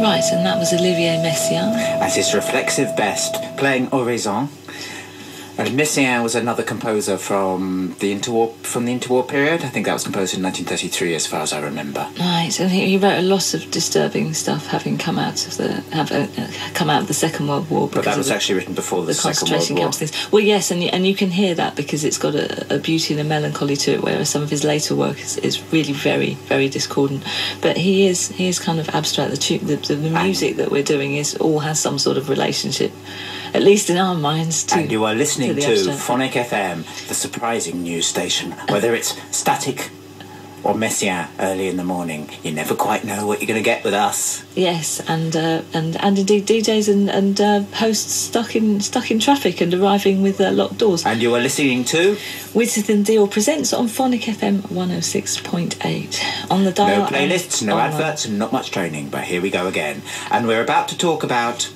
Right, and that was Olivier Messiaen. At his reflexive best, playing Oraison. And Messiaen was another composer from the interwar period. I think that was composed in 1933, as far as I remember. Right, and he wrote a lot of disturbing stuff, having come out of the Second World War. But that was actually written before the Second World War. Camps things. Well, yes, and you can hear that because it's got a beauty and a melancholy to it, whereas some of his later work is really very, very discordant. But he is kind of abstract. The music that we're doing all has some sort of relationship, at least in our minds. And you are listening to Phonic FM, the surprising news station. Whether it's Static or Messiaen early in the morning, you never quite know what you're going to get with us. Yes, and indeed DJs and hosts stuck in traffic and arriving with locked doors. And you are listening to Width and Deal presents on Phonic FM 106.8 on the dial. No playlists, no adverts, and not much training. But here we go again, and we're about to talk about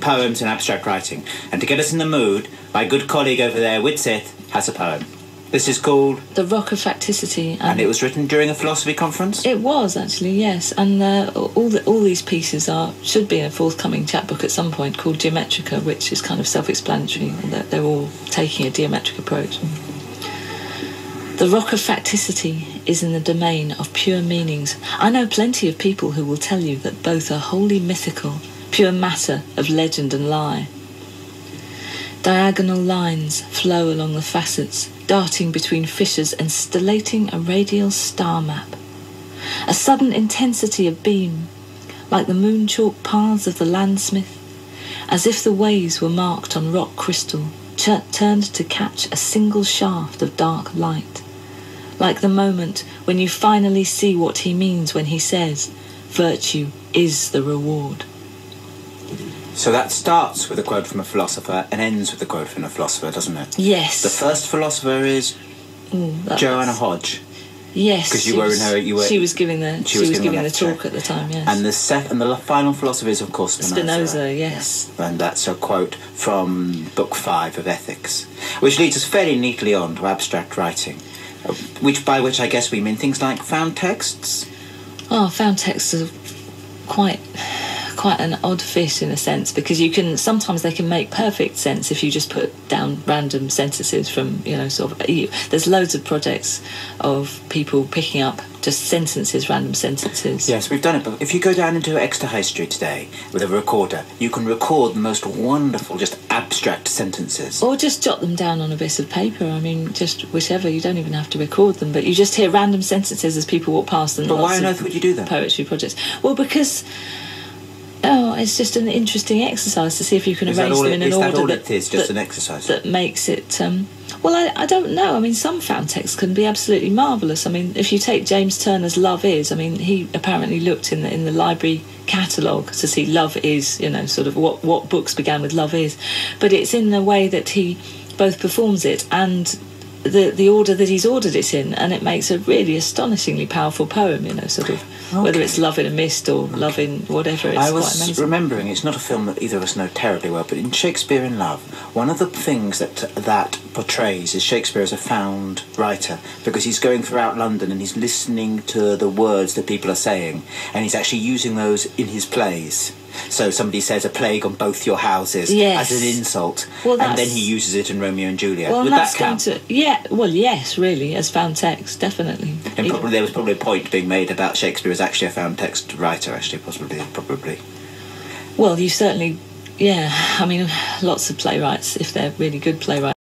poems and abstract writing. And to get us in the mood, my good colleague over there, Widsith, has a poem. This is called The Rock of Facticity. And it was written during a philosophy conference? It was, actually, yes. And all these pieces should be in a forthcoming chapbook at some point called Geometrica, which is kind of self-explanatory. They're all taking a geometric approach. The rock of facticity is in the domain of pure meanings. I know plenty of people who will tell you that both are wholly mythical, pure matter of legend and lie. Diagonal lines flow along the facets, darting between fissures and stellating a radial star map. A sudden intensity of beam, like the moon-chalk paths of the landsmith, as if the ways were marked on rock crystal, turned to catch a single shaft of dark light. Like the moment when you finally see what he means when he says, virtue is the reward. So that starts with a quote from a philosopher and ends with a quote from a philosopher, doesn't it? Yes. The first philosopher is Joanna Hodge. Yes. Because she was giving the talk at the time. Yes. And the final philosopher is, of course, Spinoza. Yes. And that's a quote from Book 5 of Ethics, which leads us fairly neatly on to abstract writing, by which I guess we mean things like found texts. Oh, found texts are quite an odd fish in a sense, because sometimes they can make perfect sense if you just put down random sentences from, there's loads of projects of people picking up just random sentences. Yes, we've done it, but if you go down into Exeter High Street today with a recorder, you can record the most wonderful, just abstract sentences. Or just jot them down on a bit of paper. I mean, just whichever. You don't even have to record them, but you just hear random sentences as people walk past them. But why on earth would you do that? Poetry projects. Well, because it's just an interesting exercise to see if you can arrange them in an order. Is that all it is, just an exercise? That makes it... I don't know. I mean, some found texts can be absolutely marvellous. I mean, if you take James Turner's Love Is, I mean, he apparently looked in the library catalogue to see Love Is, sort of what books began with Love Is. But it's in the way that he both performs it and the order that he's ordered it in, and it makes a really astonishingly powerful poem, whether it's Love in a Mist or Love in whatever. It's I quite was amazing. remembering, it's not a film that either of us know terribly well, but in Shakespeare in Love, one of the things that portrays is Shakespeare as a found writer, because he's going throughout London and he's listening to the words that people are saying, and he's actually using those in his plays. So somebody says a plague on both your houses as an insult, and then he uses it in Romeo and Juliet. Well, would that count? Yes, really, as found text, definitely. And there was probably a point being made about Shakespeare as actually a found text writer, probably. Well, you certainly, I mean, lots of playwrights, if they're really good playwrights,